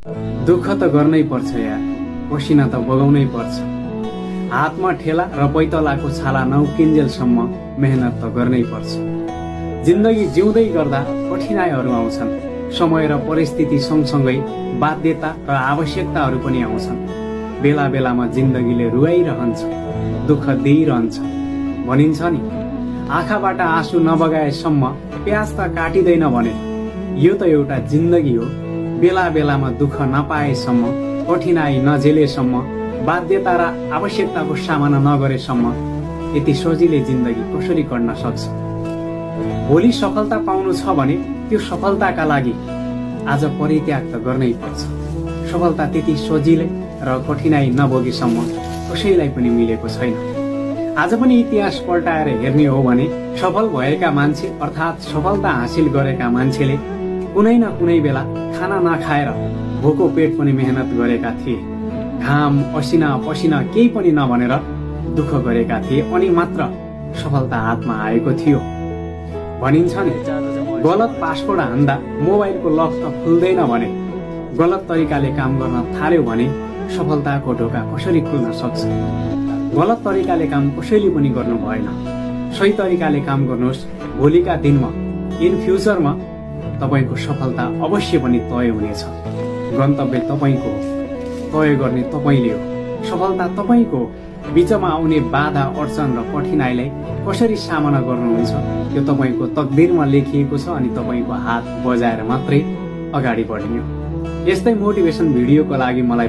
दुःख त गर्नै पर्छ यार, पसिना त बगाउनै पर्छ। हातमा ठेला र पैतलाको छाला नउकिन्जेलसम्म मेहनत त गर्नै पर्छ। जिन्दगी जिउँदै गर्दा कठिनाइहरू आउँछन्। समय र परिस्थिति सँगसँगै बाध्यता र आवश्यकताहरू पनि आउँछन्। बेला बेलामा जिन्दगीले रुवाइरहन्छ, दुःख दिइरहन्छ। भनिन्छ नि, आँखाबाट आँसु नबगाएसम्म प्याज त काटिँदैन भने। यो त एउटा जिन्दगी हो। बेला बेलामा दुःख नपाएसम्म, कठिनाई नझेलेसम्म, बाध्यता र आवश्यकताको सामना नगरेसम्म यति सजिलै जिन्दगी कसरी कट्न सक्छ? भोलि सफलता पाउनु छ भने त्यो सफलताका लागि आज परित्याग त गर्नै पर्छ। सफलता त्यति सजिलै र कठिनाई नभोगेसम्म कसैलाई पनि मिलेको छैन। आज पनि इतिहास पल्टाएर हेर्ने हो भने सफल भएका मान्छे अर्थात् सफलता हासिल गरेका मान्छेले कुनै न कुनै बेला खाना नखाएर भोको पेट पनि मेहनत गरेका थिए। घाम असिना पसिना केही पनि नभनेर दुःख गरेका थिए अनि मात्र सफलता हातमा आएको थियो। भनिन्छ नि, गलत पासवर्ड हान्दा मोबाइलको लक त खुल्दैन भने गलत तरिकाले काम गर्न थाल्यो भने सफलताको ढोका कसरी खुल्न सक्छ? गलत तरिकाले काम कसैले पनि गर्नु भएन। सही तरिकाले काम गर्नुहोस्। भोलिका दिनमा इन फ्युचरमा तपाईको सफलता अवश्य पनि तय हुनेछ। गन्तव्य तपाईको हो, तय गर्ने तपाईले हो, सफलता तपाईको हो। बीचमा आउने बाधा अडचन र कठिनाइलाई कसरी सामना गर्नुहुन्छ त्यो तपाईको तकदिरमा लेखिएको छ अनि तपाईको हात बजाएर मात्रै अगाडि बढ्ने हो। यस्तै मोटिभेसन भिडियोको लागि मलाई